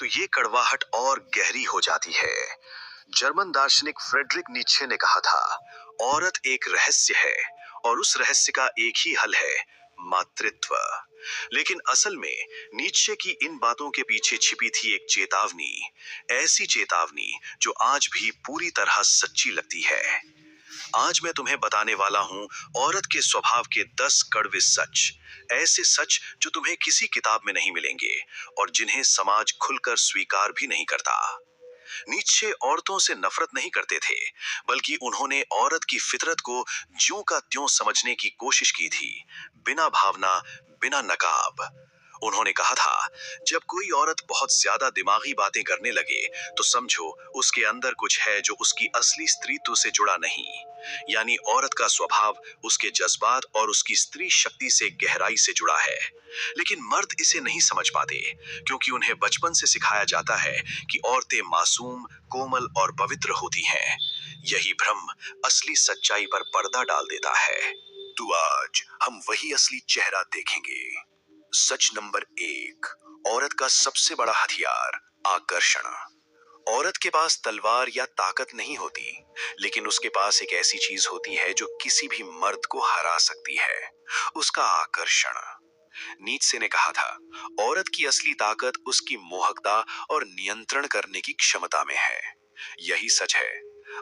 तो ये कड़वाहट और गहरी हो जाती है। जर्मन दार्शनिक फ्रेडरिक नीत्शे ने कहा था, औरत एक रहस्य है और उस रहस्य का एक ही हल है, मातृत्व। लेकिन असल में नीत्शे की इन बातों के पीछे छिपी थी एक चेतावनी, ऐसी चेतावनी जो आज भी पूरी तरह सच्ची लगती है। आज मैं तुम्हें बताने वाला हूं औरत के स्वभाव के 10 कड़वे सच, ऐसे सच जो तुम्हें किसी किताब में नहीं मिलेंगे और जिन्हें समाज खुलकर स्वीकार भी नहीं करता। नीत्शे औरतों से नफरत नहीं करते थे, बल्कि उन्होंने औरत की फितरत को ज्यों का त्यों समझने की कोशिश की थी, बिना भावना, बिना नकाब। उन्होंने कहा था, जब कोई औरत बहुत ज्यादा दिमागी बातें करने लगे तो समझो उसके अंदर कुछ है जो उसकी असली स्त्रीत्व से जुड़ा नहीं। यानी औरत का स्वभाव उसके जज्बात और उसकी स्त्री शक्ति से गहराई से जुड़ा है। लेकिन मर्द इसे नहीं समझ पाते, क्योंकि उन्हें बचपन से सिखाया जाता है कि औरतें मासूम, कोमल और पवित्र होती हैं। यही भ्रम असली सच्चाई पर पर्दा डाल देता है। तो आज हम वही असली चेहरा देखेंगे। सच नंबर 1, औरत का सबसे बड़ा हथियार, आकर्षण। औरत के पास तलवार या ताकत नहीं होती, लेकिन उसके पास एक ऐसी चीज होती है जो किसी भी मर्द को हरा सकती है, उसका आकर्षण। नीत्शे ने कहा था, औरत की असली ताकत उसकी मोहकता और नियंत्रण करने की क्षमता में है। यही सच है।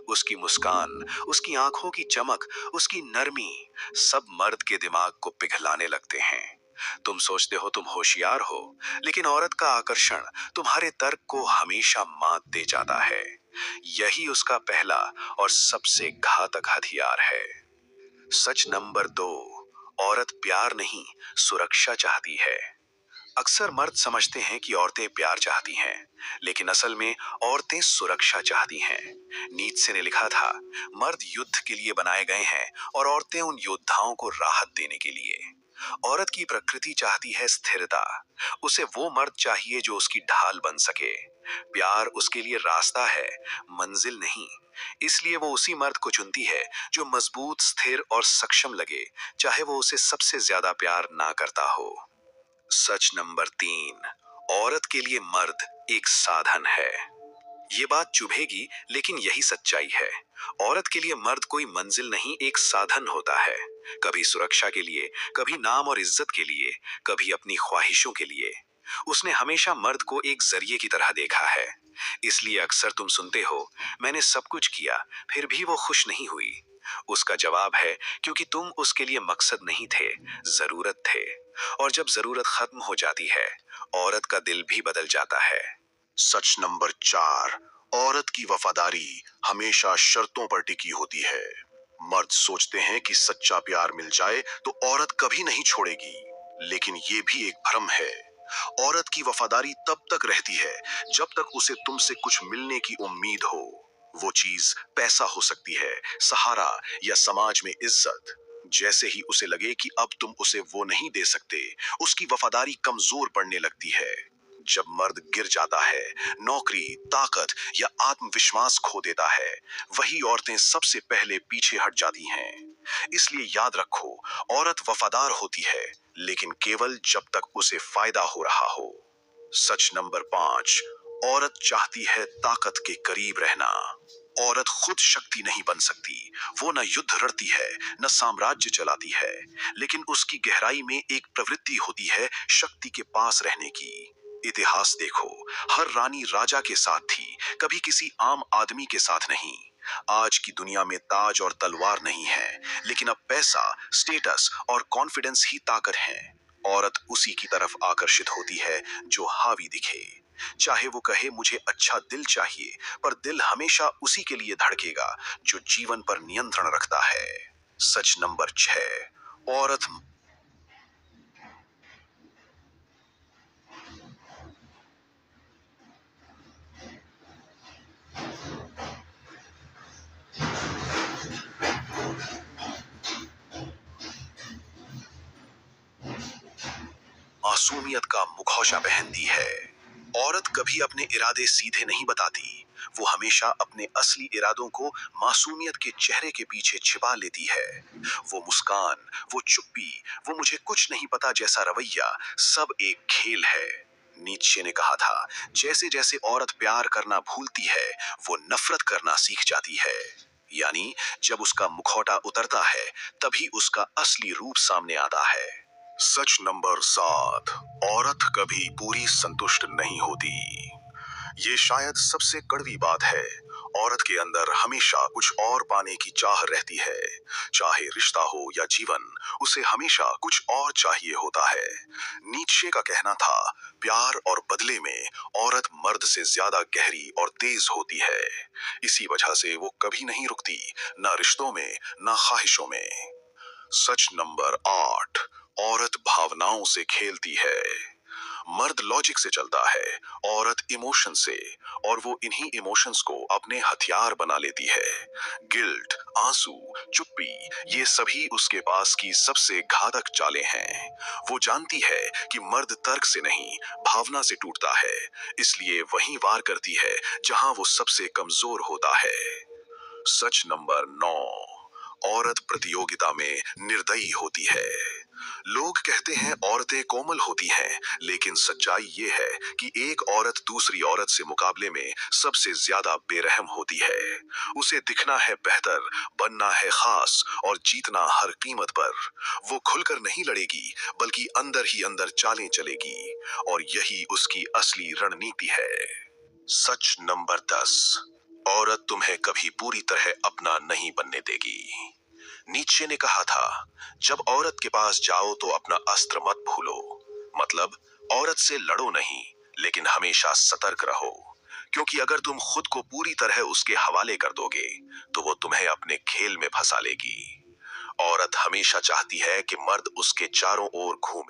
उसकी मुस्कान, उसकी आंखों की चमक, उसकी नरमी, सब मर्द के दिमाग को पिघलाने लगते हैं। तुम सोचते हो तुम होशियार हो, लेकिन औरत का आकर्षण तुम्हारे तर्क को हमेशा मात दे जाता है। यही उसका पहला और सबसे घातक हथियार है। सच नंबर 2, औरत प्यार नहीं, सुरक्षा चाहती है। अक्सर मर्द समझते हैं कि औरतें प्यार चाहती हैं, लेकिन असल में औरतें सुरक्षा चाहती हैं। नीत्शे ने लिखा था, मर्द युद्ध के लिए बनाए गए हैं और औरतें उन योद्धाओं को राहत देने के लिए। औरत की प्रकृति चाहती है स्थिरता। उसे वो मर्द चाहिए जो उसकी ढाल बन सके। प्यार उसके लिए रास्ता है, मंजिल नहीं। इसलिए वो उसी मर्द को चुनती है जो मजबूत, स्थिर और सक्षम लगे, चाहे वो उसे सबसे ज्यादा प्यार ना करता हो। सच नंबर 3, औरत के लिए मर्द एक साधन है। ये बात चुभेगी, लेकिन यही सच्चाई है। औरत के लिए मर्द कोई मंजिल नहीं, एक साधन होता है। कभी सुरक्षा के लिए, कभी नाम और इज्जत के लिए, कभी अपनी ख्वाहिशों के लिए। उसने हमेशा मर्द को एक जरिए की तरह देखा है। इसलिए अक्सर तुम सुनते हो, मैंने सब कुछ किया फिर भी वो खुश नहीं हुई। उसका जवाब है, क्योंकि तुम उसके लिए मकसद नहीं थे, जरूरत थे। और जब जरूरत खत्म हो जाती है, औरत का दिल भी बदल जाता है। सच नंबर 4, औरत की वफादारी हमेशा शर्तों पर टिकी होती है। मर्द सोचते हैं कि सच्चा प्यार मिल जाए तो औरत कभी नहीं छोड़ेगी, लेकिन ये भी एक भ्रम है। औरत की वफादारी तब तक रहती है जब तक उसे तुमसे कुछ मिलने की उम्मीद हो। वो चीज पैसा हो सकती है, सहारा या समाज में इज्जत। जैसे ही उसे लगे कि अब तुम उसे वो नहीं दे सकते, उसकी वफादारी कमजोर पड़ने लगती है। जब मर्द गिर जाता है, नौकरी, ताकत या आत्मविश्वास खो देता है, वही औरतें सबसे पहले पीछे हट जाती हैं। इसलिए याद रखो, औरत वफादार होती है, लेकिन केवल जब तक उसे फायदा हो रहा हो। सच नंबर 5, औरत चाहती है ताकत के करीब रहना। औरत खुद शक्ति नहीं बन सकती। वो न युद्ध लड़ती है, न साम्राज्य चलाती है, लेकिन उसकी गहराई में एक प्रवृत्ति होती है शक्ति के पास रहने की। इतिहास देखो, हर रानी राजा के साथ थी, कभी किसी आम आदमी के साथ नहीं। आज की दुनिया में ताज और तलवार नहीं है, लेकिन अब पैसा, स्टेटस और कॉन्फिडेंस ही ताकत है। औरत उसी की तरफ आकर्षित होती है जो हावी दिखे। चाहे वो कहे मुझे अच्छा दिल चाहिए, पर दिल हमेशा उसी के लिए धड़केगा जो जीवन पर नियंत्रण रखता है। सच नंबर 6, औरत मासूमियत का मुखौटा पहनती है। औरत कभी अपने इरादे सीधे नहीं बताती। वो हमेशा अपने असली इरादों को मासूमियत के चेहरे के पीछे छिपा लेती है। वो मुस्कान, वो चुप्पी, वो मुझे कुछ नहीं पता जैसा रवैया, सब एक खेल है। नीत्शे ने कहा था, जैसे जैसे औरत प्यार करना भूलती है, वो नफरत करना सीख जाती है। यानी जब उसका मुखौटा उतरता है, तभी उसका असली रूप सामने आता है। सच नंबर 7, औरत कभी पूरी संतुष्ट नहीं होती। ये शायद सबसे कड़वी बात है। औरत के अंदर हमेशा कुछ और पाने की चाह रहती है। चाहे रिश्ता हो या जीवन, उसे हमेशा कुछ और चाहिए होता है। नीत्शे का कहना था, प्यार और बदले में औरत मर्द से ज्यादा गहरी और तेज होती है। इसी वजह से वो कभी नहीं रुकती, ना रिश्तों में, ना ख्वाहिशों में। सच नंबर 8, औरत भावनाओं से खेलती है। मर्द लॉजिक से चलता है, औरत इमोशन से, और वो इन्हीं इमोशंस को अपने हथियार बना लेती है। गिल्ट, आंसू, चुप्पी, ये सभी उसके पास की सबसे घातक चालें हैं। वो जानती है कि मर्द तर्क से नहीं, भावना से टूटता है, इसलिए वहीं वार करती है जहां वो सबसे कमजोर होता है। सच नंबर 9, औरत प्रतियोगिता में निर्दयी होती है। लोग कहते हैं औरतें कोमल होती हैं, लेकिन सच्चाई ये है कि एक औरत दूसरी औरत से मुकाबले में सबसे ज्यादा बेरहम होती है। उसे दिखना है बेहतर, बनना है खास और जीतना हर कीमत पर। वो खुलकर नहीं लड़ेगी, बल्कि अंदर ही अंदर चालें चलेगी, और यही उसकी असली रणनीति है। सच नंबर 10, औरत तुम्हें कभी पूरी तरह अपना नहीं बनने देगी। नीत्शे ने कहा था, जब औरत के पास जाओ तो अपना अस्त्र मत भूलो। मतलब, औरत से लड़ो नहीं, लेकिन हमेशा सतर्क रहो, क्योंकि अगर तुम खुद को पूरी तरह उसके हवाले कर दोगे, तो वो तुम्हें अपने खेल में फंसा लेगी। औरत हमेशा चाहती है कि मर्द उसके चारों ओर घूमे।